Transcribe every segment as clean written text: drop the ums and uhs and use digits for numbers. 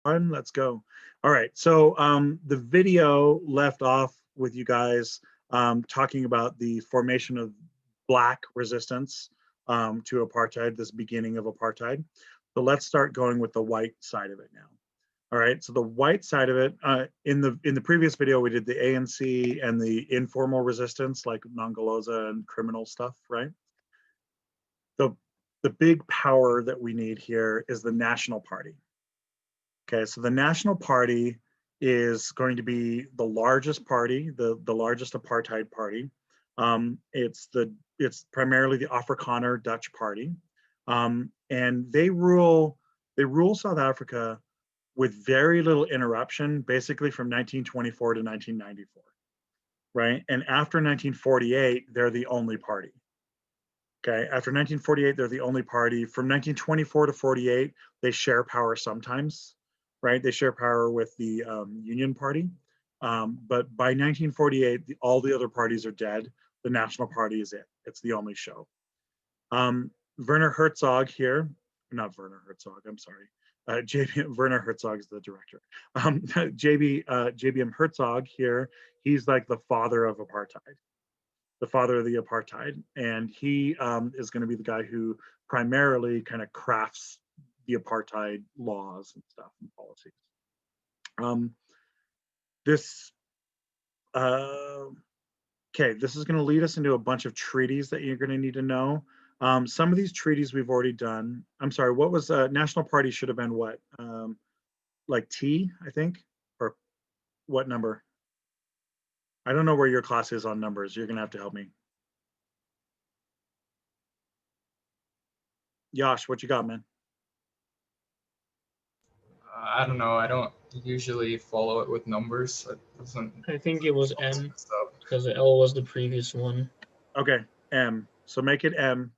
Let's go. All right, so the video left off with you guys talking about the formation of Black resistance to apartheid, this beginning of apartheid. So let's start going with the white side of it now. All right, so the white side of it, in the previous video, we did the ANC and the informal resistance, like Nongoloza and criminal stuff, right? The big power that we need here is the National Party. Okay, so the National Party is going to be the largest party, the largest apartheid party. It's primarily the Afrikaner Dutch party, and they rule South Africa with very little interruption, basically from 1924 to 1994, right? And after 1948, they're the only party. Okay, after 1948, they're the only party. From 1924 to 48, they share power sometimes, right? They share power with the Union Party. But by 1948, all the other parties are dead. The National Party is it. It's the only show. Werner Herzog here, not Werner Herzog, I'm sorry. Werner Herzog is the director. JBM Herzog here, he's like the father of apartheid. The father of the apartheid, and he is going to be the guy who primarily kind of crafts the apartheid laws and stuff and policies. Okay, this is going to lead us into a bunch of treaties that you're going to need to know. Some of these treaties we've already done. I'm sorry, what was National Party should have been what? Like T, I think, or what number? I don't know where your class is on numbers. You're gonna have to help me. Yash, what you got, man? I don't know. I don't usually follow it with numbers. I think it was M because L was the previous one. Okay, M. So make it M.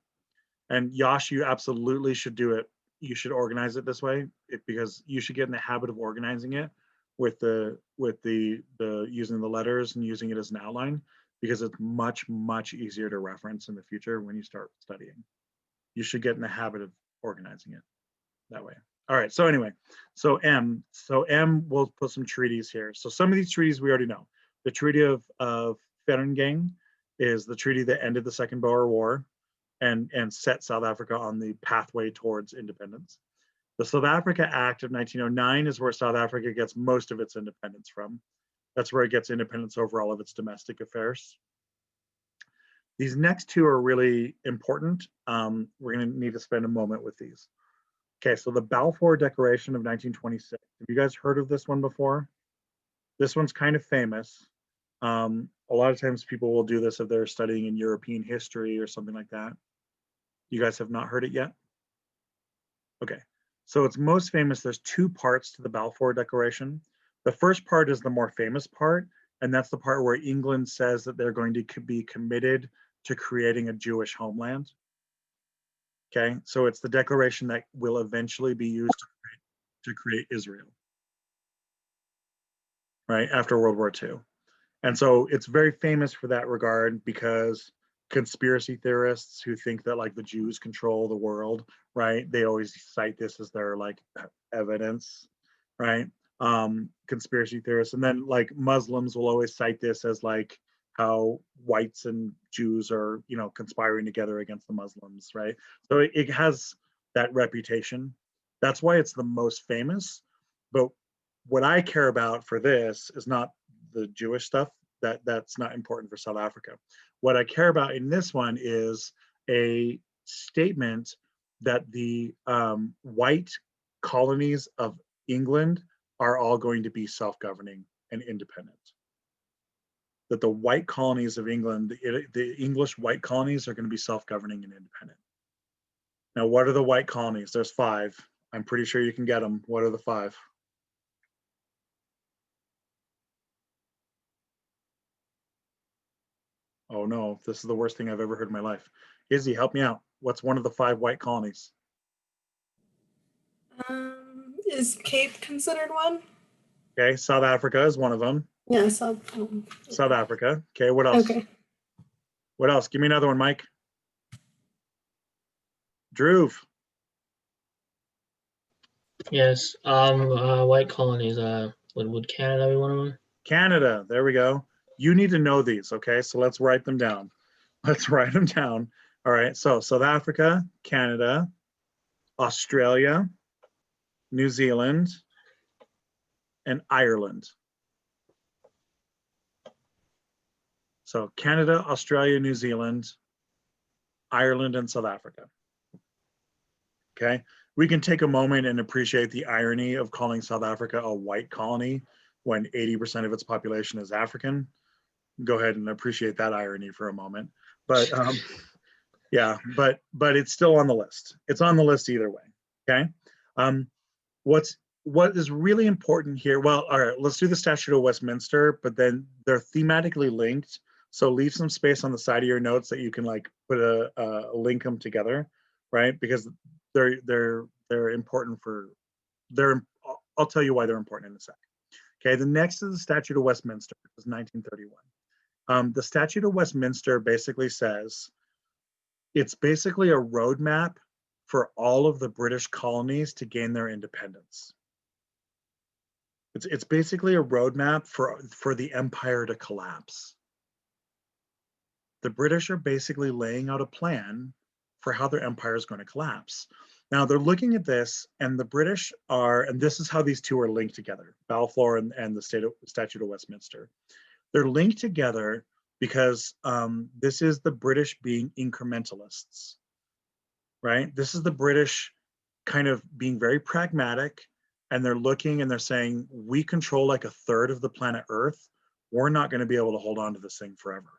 And Yash, you absolutely should do it. You should organize it this way because you should get in the habit of organizing it with the using the letters and using it as an outline, because it's much easier to reference in the future when you start studying. You should get in the habit of organizing it that way. All right, so anyway, so M, we'll put some treaties here. So some of these treaties we already know. The Treaty of Vereniging is the treaty that ended the Second Boer War and set South Africa on the pathway towards independence. The South Africa Act of 1909 is where South Africa gets most of its independence from. That's where it gets independence over all of its domestic affairs. These next two are really important. We're going to need to spend a moment with these. Okay, so the Balfour Declaration of 1926. Have you guys heard of this one before? This one's kind of famous. A lot of times people will do this if they're studying in European history or something like that. You guys have not heard it yet? Okay, so it's most famous. There's two parts to the Balfour Declaration. The first part is the more famous part, and that's the part where England says that they're going to be committed to creating a Jewish homeland. Okay, so it's the declaration that will eventually be used to create Israel, right, after World War II. And so it's very famous for that regard because conspiracy theorists who think that like the Jews control the world, right, they always cite this as their like evidence, right? Conspiracy theorists, and then like Muslims will always cite this as like how whites and Jews are, you know, conspiring together against the Muslims, right? So it has that reputation. That's why it's the most famous. But what I care about for this is not the Jewish stuff. That's not important for South Africa. What I care about in this one is a statement that the white colonies of England are all going to be self-governing and independent. That the white colonies of England, the English white colonies, are going to be self-governing and independent. Now, what are the white colonies? There's 5. I'm pretty sure you can get them. What are the 5? Oh no, this is the worst thing I've ever heard in my life. Izzy, help me out. What's one of the 5 white colonies? Is Cape considered one? Okay, South Africa is one of them. Yeah, South Africa. Okay, what else? Okay. What else? Give me another one, Mike. Drew. Yes. White colonies. Would Canada be one of them? Canada, there we go. You need to know these, okay? So let's write them down. Let's write them down. All right, so South Africa, Canada, Australia, New Zealand, and Ireland. So Canada, Australia, New Zealand, Ireland, and South Africa. Okay, we can take a moment and appreciate the irony of calling South Africa a white colony when 80% of its population is African. Go ahead and appreciate that irony for a moment. But yeah, but it's still on the list. It's on the list either way. Okay. What is really important here? Well, all right, let's do the Statute of Westminster, but then they're thematically linked. So leave some space on the side of your notes that you can like put a link them together, right? Because they're important for they're. I'll tell you why they're important in a sec. Okay, the next is the Statute of Westminster, which is 1931. The Statute of Westminster basically says it's basically a roadmap for all of the British colonies to gain their independence. It's basically a roadmap for the empire to collapse. The British are basically laying out a plan for how their empire is going to collapse. Now they're looking at this, and the British are, and this is how these two are linked together, Balfour and the Statute of Westminster. They're linked together because this is the British being incrementalists, right? This is the British kind of being very pragmatic, and they're looking and they're saying, we control like a third of the planet Earth. We're not going to be able to hold on to this thing forever,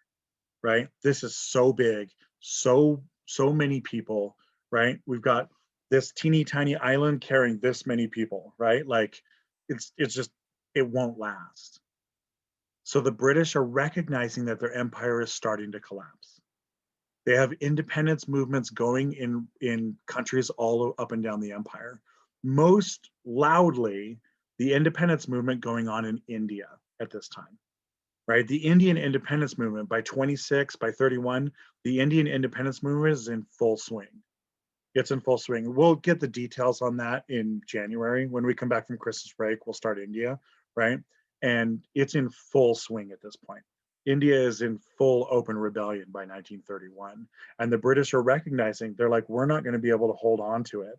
right? This is so big, so many people, right? We've got this teeny tiny island carrying this many people, right? Like it's just, it won't last. So the British are recognizing that their empire is starting to collapse. They have independence movements going in countries all up and down the empire. Most loudly, the independence movement going on in India at this time, right? The Indian independence movement by 26, by 31, the Indian independence movement is in full swing. It's in full swing. We'll get the details on that in January. When we come back from Christmas break, we'll start India, right? And it's in full swing at this point. India is in full open rebellion by 1931. And the British are recognizing, they're like, we're not going to be able to hold on to it,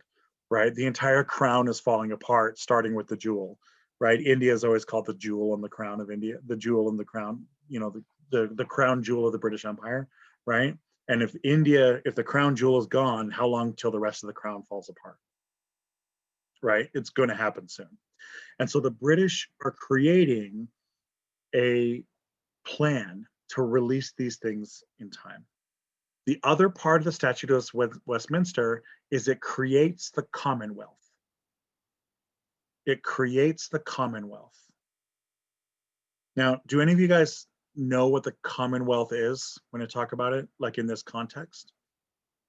right? The entire crown is falling apart, starting with the jewel, right? India is always called the jewel in the crown of India, the jewel in the crown, you know, the crown jewel of the British Empire, right? And if the crown jewel is gone, how long till the rest of the crown falls apart, right? It's going to happen soon. And so the British are creating a plan to release these things in time. The other part of the Statute of Westminster is it creates the Commonwealth. It creates the Commonwealth. Now, do any of you guys know what the Commonwealth is when I talk about it, like in this context?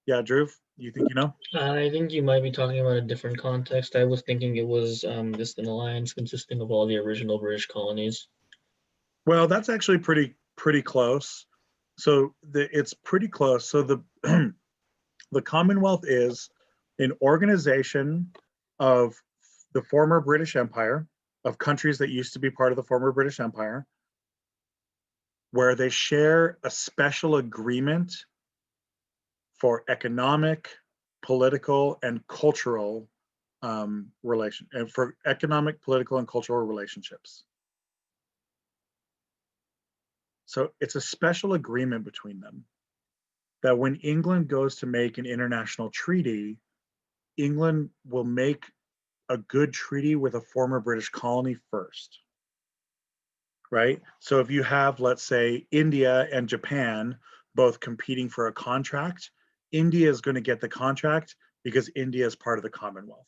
Yeah, Drew, you think you know? I think you might be talking about a different context. I was thinking it was just an alliance consisting of all the original British colonies. Well, that's actually pretty close. So it's pretty close. So the the Commonwealth is an organization of the former British Empire, of countries that used to be part of the former British Empire, where they share a special agreement for economic, political, and cultural for economic, political, and cultural relationships. So it's a special agreement between them that when England goes to make an international treaty, England will make a good treaty with a former British colony first, right? So if you have, let's say, India and Japan both competing for a contract, India is going to get the contract because India is part of the Commonwealth,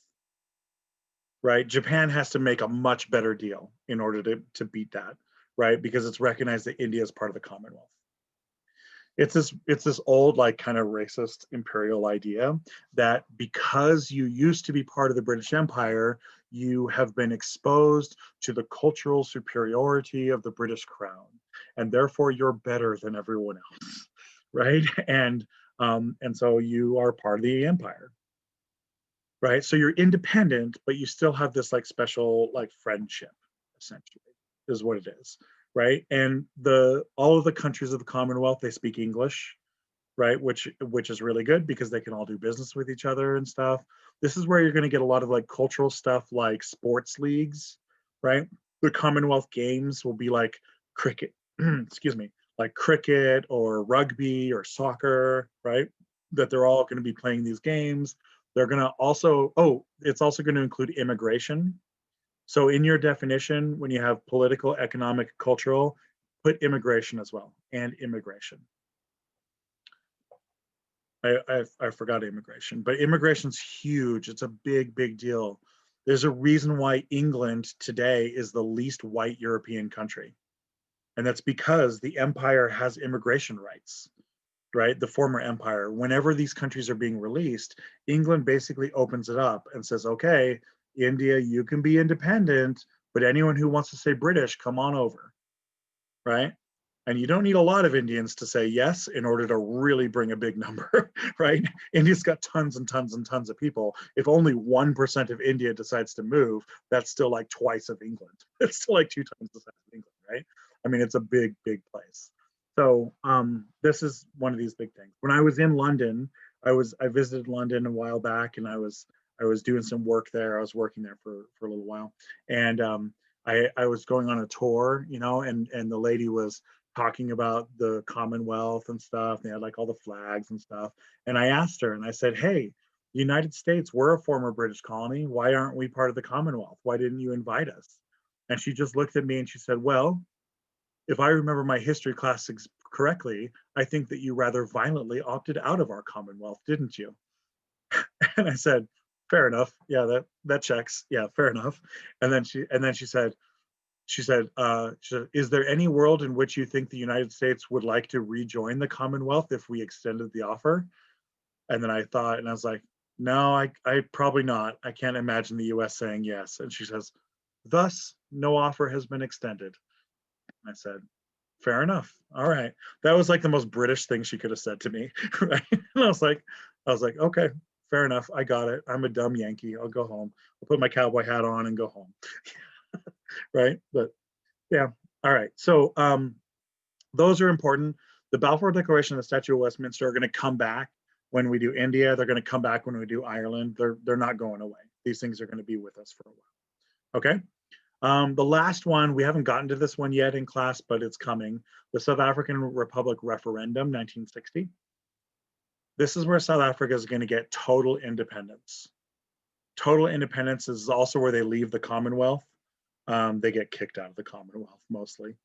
right? Japan has to make a much better deal in order to beat that, right? Because it's recognized that India is part of the Commonwealth. It's this old, like, kind of racist imperial idea that because you used to be part of the British Empire, you have been exposed to the cultural superiority of the British crown, and therefore you're better than everyone else, right? And so you are part of the empire. right? So you're independent, but you still have this like special like friendship, essentially, is what it is, right? And all of the countries of the Commonwealth, they speak English, right? Which is really good because they can all do business with each other and stuff. This is where you're going to get a lot of like cultural stuff like sports leagues, right? The Commonwealth Games will be like cricket, excuse me, like cricket or rugby or soccer, right? That they're all going to be playing these games. They're going to also, oh, it's also going to include immigration. So in your definition, when you have political, economic, cultural, put immigration as well, and immigration. I forgot immigration, but immigration's huge. It's a big, big deal. There's a reason why England today is the least white European country. And that's because the empire has immigration rights, right? The former empire. Whenever these countries are being released, England basically opens it up and says, okay, India, you can be independent, but anyone who wants to say British, come on over, right? And you don't need a lot of Indians to say yes in order to really bring a big number, right? India's got tons and tons and tons of people. If only 1% of India decides to move, that's still like twice of England. It's still like 2 times the size of England, right? I mean, it's a big, big place. So this is one of these big things. When I was in London, I visited London a while back, and I was doing some work there. I was working there for a little while, and I was going on a tour, you know, and the lady was talking about the Commonwealth and stuff. They had like all the flags and stuff. And I asked her and I said, hey, the United States, we're a former British colony. Why aren't we part of the Commonwealth? Why didn't you invite us? And she just looked at me and she said, well, if I remember my history classes correctly, I think that you rather violently opted out of our Commonwealth, didn't you? And I said, fair enough. Yeah, that checks. Yeah, fair enough. And then she said, is there any world in which you think the United States would like to rejoin the Commonwealth if we extended the offer? And then I thought, and I was like, no, I probably not. I can't imagine the US saying yes. And she says, thus, no offer has been extended. And I said, fair enough. All right. That was like the most British thing she could have said to me. Right. And I was like, okay, fair enough. I got it. I'm a dumb Yankee. I'll go home. I'll put my cowboy hat on and go home. Right. But yeah. All right. So those are important. The Balfour Declaration and the Statute of Westminster are going to come back when we do India. They're going to come back when we do Ireland. They're not going away. These things are going to be with us for a while. Okay. The last one, we haven't gotten to this one yet in class, but it's coming. The South African Republic referendum, 1960. This is where South Africa is going to get total independence. Total independence is also where they leave the Commonwealth. They get kicked out of the Commonwealth mostly.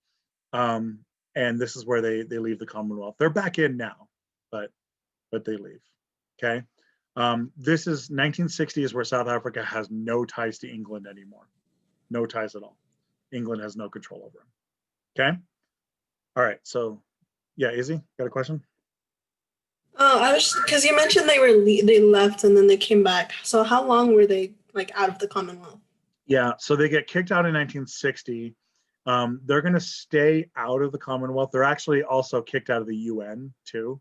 And this is where they leave the Commonwealth. They're back in now, but they leave. Okay. This is 1960 is where South Africa has no ties to England anymore. No ties at all. England has no control over them. Okay. All right. So yeah, Izzy, got a question? Oh, I was because you mentioned they left and then they came back. So how long were they like out of the Commonwealth? Yeah, so they get kicked out in 1960. They're going to stay out of the Commonwealth. They're actually also kicked out of the UN too,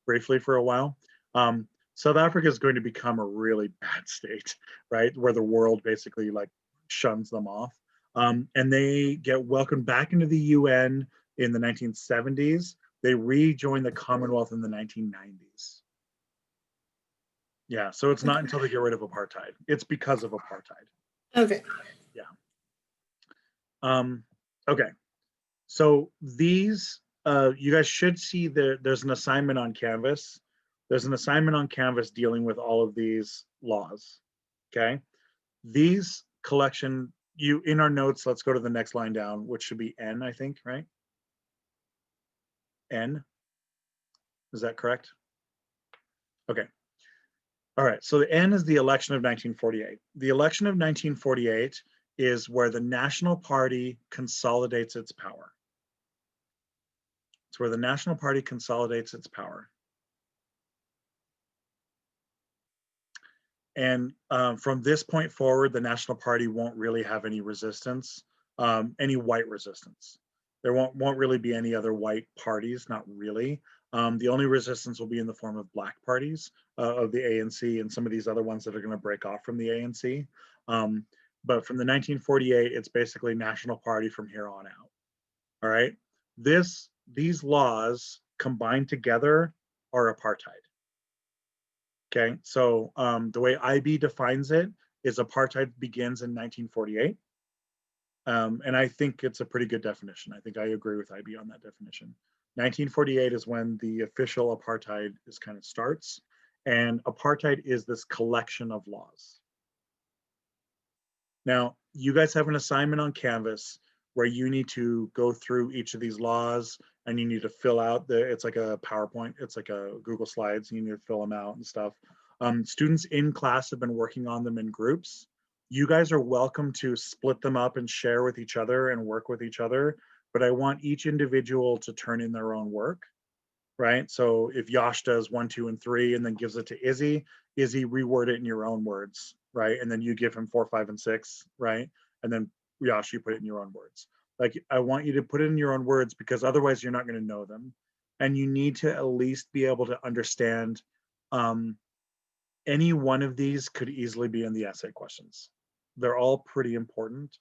briefly for a while. South Africa is going to become a really bad state, right? Where the world basically like shuns them off. And they get welcomed back into the UN in the 1970s. They rejoin the Commonwealth in the 1990s. Yeah, so it's not until they get rid of apartheid. It's because of apartheid. Okay. Yeah. Okay. So these, you guys should see there's an assignment on Canvas. There's an assignment on Canvas dealing with all of these laws. Okay. These collection, in our notes, let's go to the next line down, which should be N, I think, right? N. Is that correct? Okay. All right. So the N is the election of 1948. The election of 1948 is where the National Party consolidates its power. It's where the National Party consolidates its power. And from this point forward, the National Party won't really have any resistance, any white resistance. There won't really be any other white parties, not really. The only resistance will be in the form of black parties of the ANC and some of these other ones that are going to break off from the ANC. But from the 1948, it's basically National Party from here on out. All right. These laws combined together are apartheid. Okay. So the way IB defines it is apartheid begins in 1948. And I think it's a pretty good definition. I think I agree with IB on that definition. 1948 is when the official apartheid is kind of starts. And apartheid is this collection of laws. Now, you guys have an assignment on Canvas where you need to go through each of these laws and you need to fill out it's like a PowerPoint, it's like a Google Slides, and you need to fill them out and stuff. Students in class have been working on them in groups. You guys are welcome to split them up and share with each other and work with each other, but I want each individual to turn in their own work, right? So if Yash does 1, 2, and 3 and then gives it to Izzy reword it in your own words, right? And then you give him 4, 5, and 6, right? And then Yash, you put it in your own words. Like, I want you to put it in your own words because otherwise you're not going to know them. And you need to at least be able to understand any one of these could easily be in the essay questions. They're all pretty important.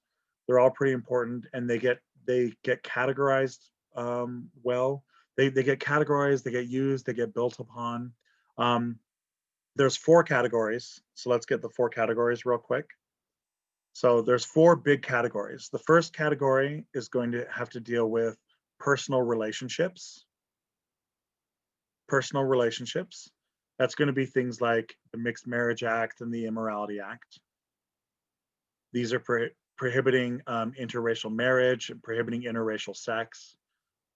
They're all pretty important, and they get categorized well. They get categorized, they get used, they get built upon. There's 4 categories. So let's get the 4 categories real quick. So there's 4 big categories. The first category is going to have to deal with personal relationships. Personal relationships. That's going to be things like the Mixed Marriage Act and the Immorality Act. These are prohibiting interracial marriage, prohibiting interracial sex,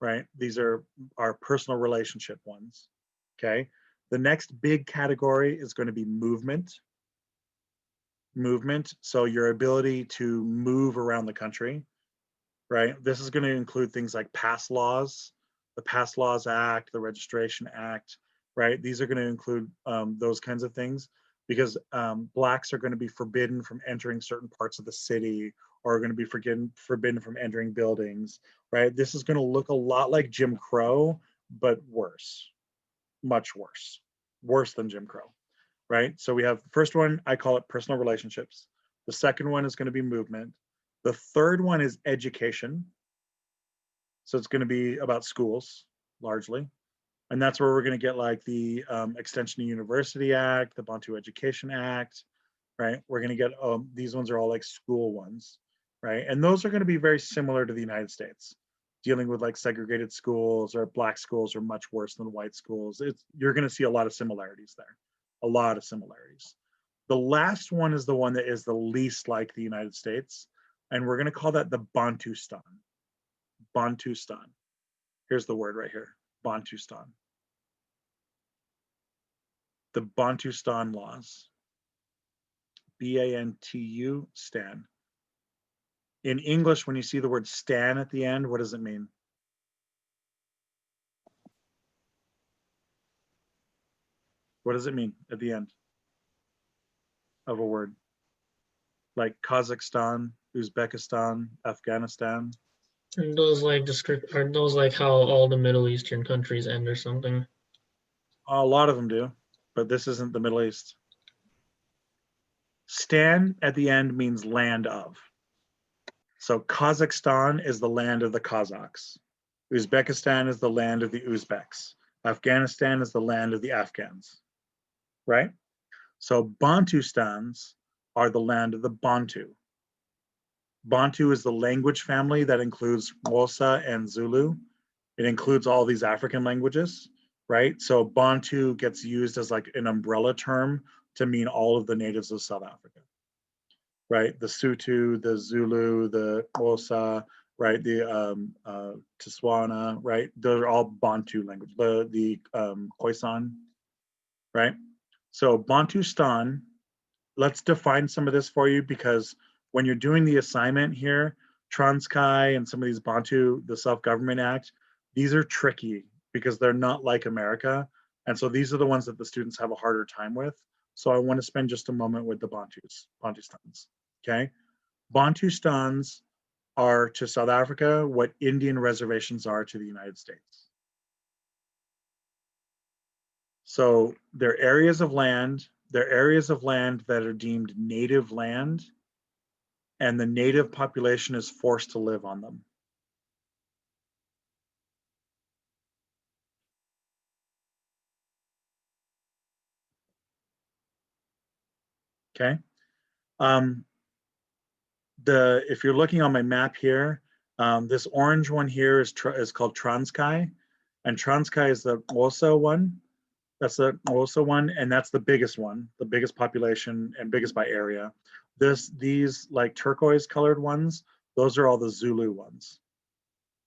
right? These are our personal relationship ones, okay? The next big category is going to be movement. Movement, so your ability to move around the country, right? This is going to include things like pass laws, the Pass Laws Act, the Registration Act, right? These are going to include those kinds of things because Blacks are going to be forbidden from entering certain parts of the city or are going to be forbidden from entering buildings, right? This is going to look a lot like Jim Crow, but worse, much worse, worse than Jim Crow, right? So we have the first one, I call it personal relationships. The second one is going to be movement. The third one is education. So it's going to be about schools largely. And that's where we're going to get like the Extension of University Act, the Bantu Education Act, right? We're going to get, these ones are all like school ones, right? And those are going to be very similar to the United States. Dealing with like segregated schools or Black schools are much worse than white schools. You're going to see a lot of similarities there, a lot of similarities. The last one is the one that is the least like the United States. And we're going to call that the Bantustan. Bantustan. Here's the word right here, Bantustan. The Bantustan laws. B-A-N-T-U, stan. In English, when you see the word stan at the end, what does it mean? What does it mean at the end of a word? Like Kazakhstan, Uzbekistan, Afghanistan. And those like are those like how all the Middle Eastern countries end or something? A lot of them do, but this isn't the Middle East. Stan at the end means land of. So Kazakhstan is the land of the Kazakhs. Uzbekistan is the land of the Uzbeks. Afghanistan is the land of the Afghans, right? So Bantustans are the land of the Bantu. Bantu is the language family that includes Xhosa and Zulu. It includes all these African languages, right? So Bantu gets used as like an umbrella term to mean all of the natives of South Africa, right? The Sotho, the Zulu, the Xhosa, right? The Tswana, right? Those are all Bantu language. The Khoisan, right? So Bantustan, let's define some of this for you because when you're doing the assignment here, Transkei and some of these Bantu, the Self-Government Act, these are tricky because they're not like America. And so these are the ones that the students have a harder time with. So I want to spend just a moment with the Bantustans, okay? Bantustans are to South Africa what Indian reservations are to the United States. So they're areas of land that are deemed native land, and the native population is forced to live on them. Okay. If you're looking on my map here, this orange one here is called Transkei, and Transkei is the Xhosa one. That's the Xhosa one, and that's the biggest one, the biggest population and biggest by area. These like turquoise colored ones, those are all the Zulu ones,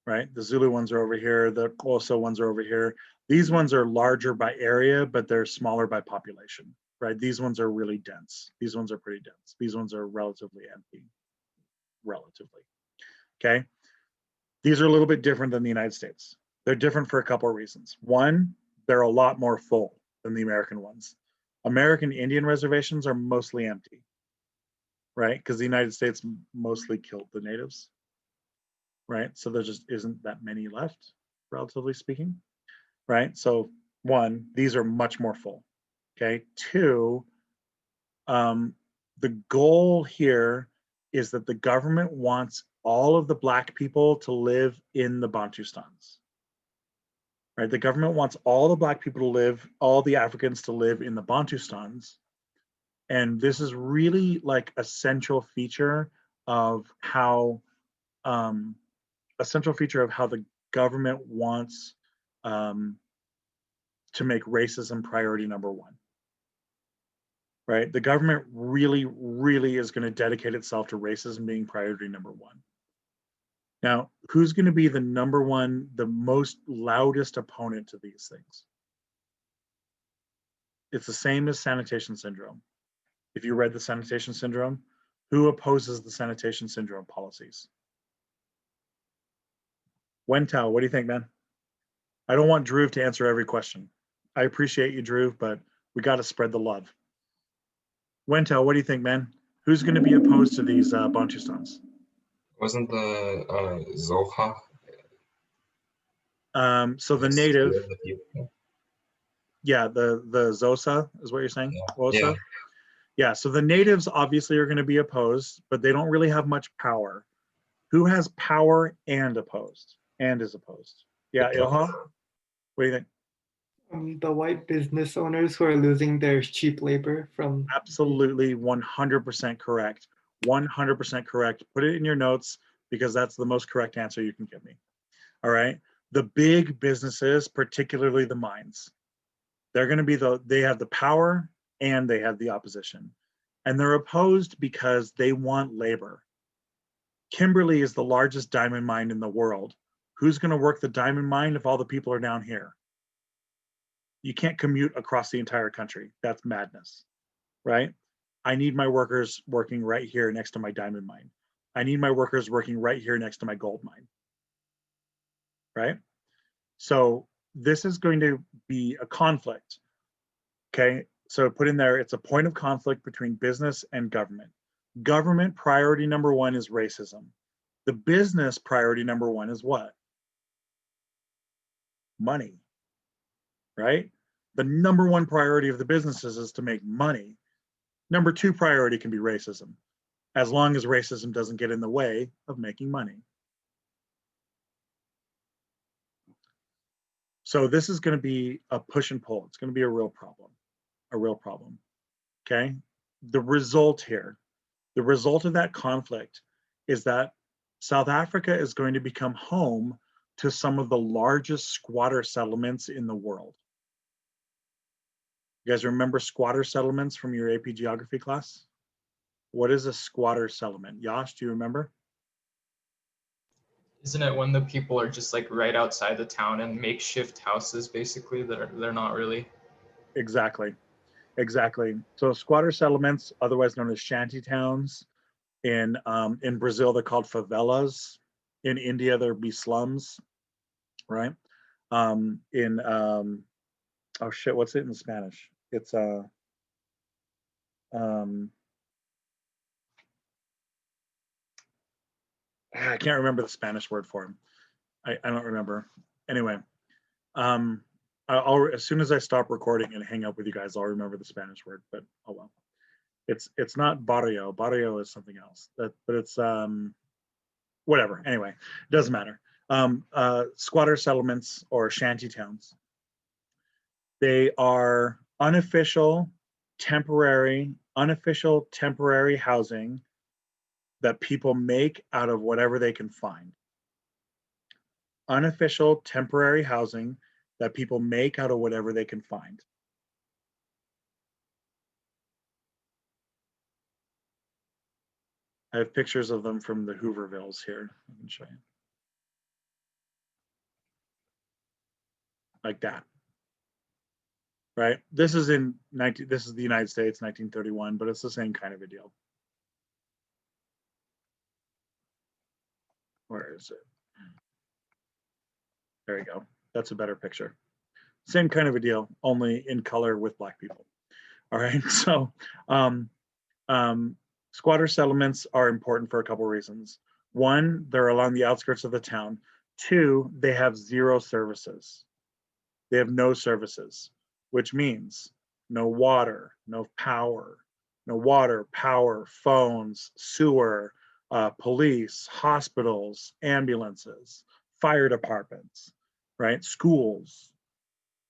right? The Zulu ones are over here. The Xhosa ones are over here. These ones are larger by area, but they're smaller by population, right? These ones are really dense. These ones are pretty dense. These ones are relatively empty, relatively. Okay. These are a little bit different than the United States. They're different for a couple of reasons. One, they're a lot more full than the American ones. American Indian reservations are mostly empty, right? Because the United States mostly killed the natives, right? So there just isn't that many left, relatively speaking, right? So one, these are much more full. Okay. Two, the goal here is that the government wants all of the Black people to live in the Bantustans. Right? The government wants all the Black people to live, all the Africans to live in the Bantustans. And this is really like a central feature of how the government wants to make racism priority number one. Right? The government really, really is going to dedicate itself to racism being priority number one. Now, who's going to be the number one, the most loudest opponent to these things? It's the same as sanitation syndrome. If you read the sanitation syndrome, who opposes the sanitation syndrome policies? Wentao, what do you think, man? I don't want Drew to answer every question. I appreciate you, Drew, but we got to spread the love. Wentao, what do you think, man? Who's going to be opposed to these Bantustans? Wasn't the Zoha? So the native, yeah, the Xhosa is what you're saying? Yeah. Xhosa? Yeah, so the natives obviously are going to be opposed, but they don't really have much power. Who has power and opposed and is opposed? Yeah, Ilha, what do you think? The white business owners who are losing their cheap labor from. Absolutely 100% correct. 100% correct. Put it in your notes because that's the most correct answer you can give me. All right. The big businesses, particularly the mines, they're going to be they have the power and they have the opposition. And they're opposed because they want labor. Kimberley is the largest diamond mine in the world. Who's going to work the diamond mine if all the people are down here? You can't commute across the entire country. That's madness, right? I need my workers working right here next to my diamond mine. I need my workers working right here next to my gold mine, right? So this is going to be a conflict, okay? So put in there, it's a point of conflict between business and government. Government priority number one is racism. The business priority number one is what? Money, right? The number one priority of the businesses is to make money. Number two priority can be racism, as long as racism doesn't get in the way of making money. So this is going to be a push and pull. It's going to be a real problem, okay? The result here, the result of that conflict is that South Africa is going to become home to some of the largest squatter settlements in the world. You guys remember squatter settlements from your AP geography class? What is a squatter settlement? Yash, do you remember? Isn't it when the people are just like right outside the town and makeshift houses basically they're not really? Exactly. So squatter settlements, otherwise known as shanty towns, in Brazil they're called favelas. In India there'd be slums, right? Oh shit, what's it in Spanish? It's I can't remember the Spanish word for him. I don't remember. Anyway, I'll as soon as I stop recording and hang up with you guys, I'll remember the Spanish word. But oh well, it's not barrio. Barrio is something else. But it's whatever. Anyway, it doesn't matter. Squatter settlements or shanty towns. They are unofficial temporary housing that people make out of whatever they can find. Unofficial temporary housing that people make out of whatever they can find. I have pictures of them from the Hoovervilles here. I can show you. Like that. Right? This is the United States, 1931, but it's the same kind of a deal. Where is it? There you go. That's a better picture. Same kind of a deal, only in color with black people. All right. So squatter settlements are important for a couple reasons. One, they're along the outskirts of the town. Two, they have zero services. They have no services, which means no water, no power, phones, sewer, police, hospitals, ambulances, fire departments, right? Schools,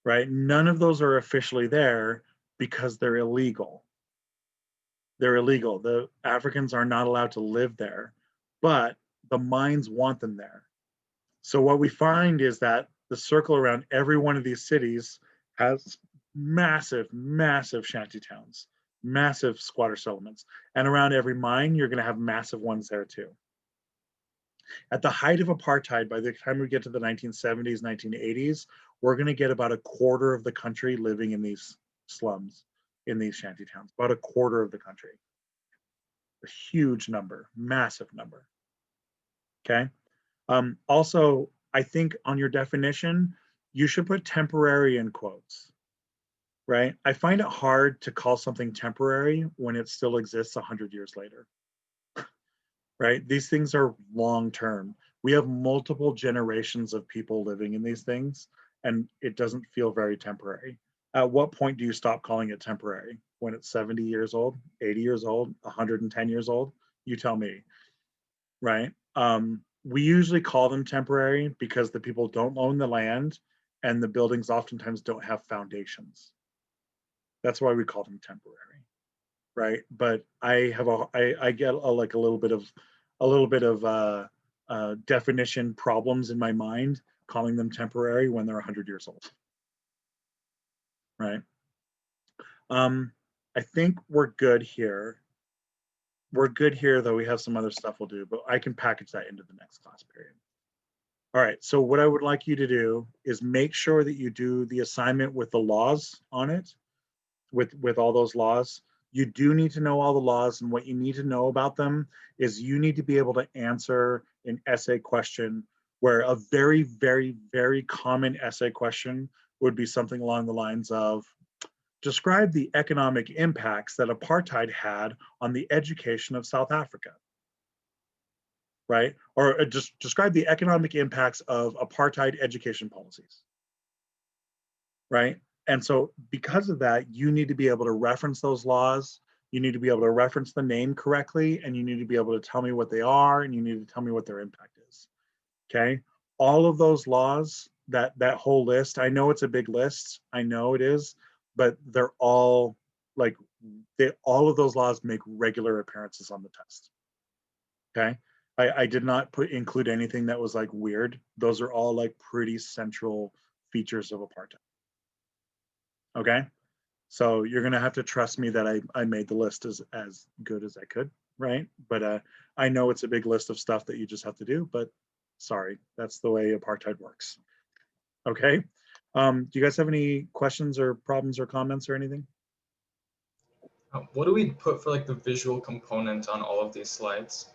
right? None of those are officially there because they're illegal. They're illegal. The Africans are not allowed to live there, but the mines want them there. So what we find is that the circle around every one of these cities has massive, massive shanty towns, massive squatter settlements. And around every mine, you're going to have massive ones there too. At the height of apartheid, by the time we get to the 1970s, 1980s, we're going to get about a quarter of the country living in these slums, in these shanty towns, about a quarter of the country. A huge number, massive number. Okay. Also, I think on your definition, you should put temporary in quotes, right? I find it hard to call something temporary when it still exists 100 years later, right? These things are long-term. We have multiple generations of people living in these things, and it doesn't feel very temporary. At what point do you stop calling it temporary? When it's 70 years old, 80 years old, 110 years old? You tell me, right? We usually call them temporary because the people don't own the land and the buildings oftentimes don't have foundations. That's why we call them temporary, right? But I get a little bit of definition problems in my mind calling them temporary when they're 100 years old, right? I think we're good here. We're good here, though we have some other stuff we'll do, but I can package that into the next class period. All right, so what I would like you to do is make sure that you do the assignment with the laws on it, with all those laws. You do need to know all the laws, and what you need to know about them is you need to be able to answer an essay question where a very, very, very common essay question would be something along the lines of, describe the economic impacts that apartheid had on the education of South Africa, right? Or just describe the economic impacts of apartheid education policies, right? And so because of that, you need to be able to reference those laws, you need to be able to reference the name correctly, and you need to be able to tell me what they are, and you need to tell me what their impact is, okay? All of those laws, that whole list, I know it's a big list, I know it is, but they're all like, all of those laws make regular appearances on the test. Okay, I did not include anything that was like weird. Those are all like pretty central features of apartheid. Okay, so you're gonna have to trust me that I made the list as good as I could, right? But I know it's a big list of stuff that you just have to do, but sorry, that's the way apartheid works. Okay. Do you guys have any questions or problems or comments or anything? What do we put for like the visual component on all of these slides?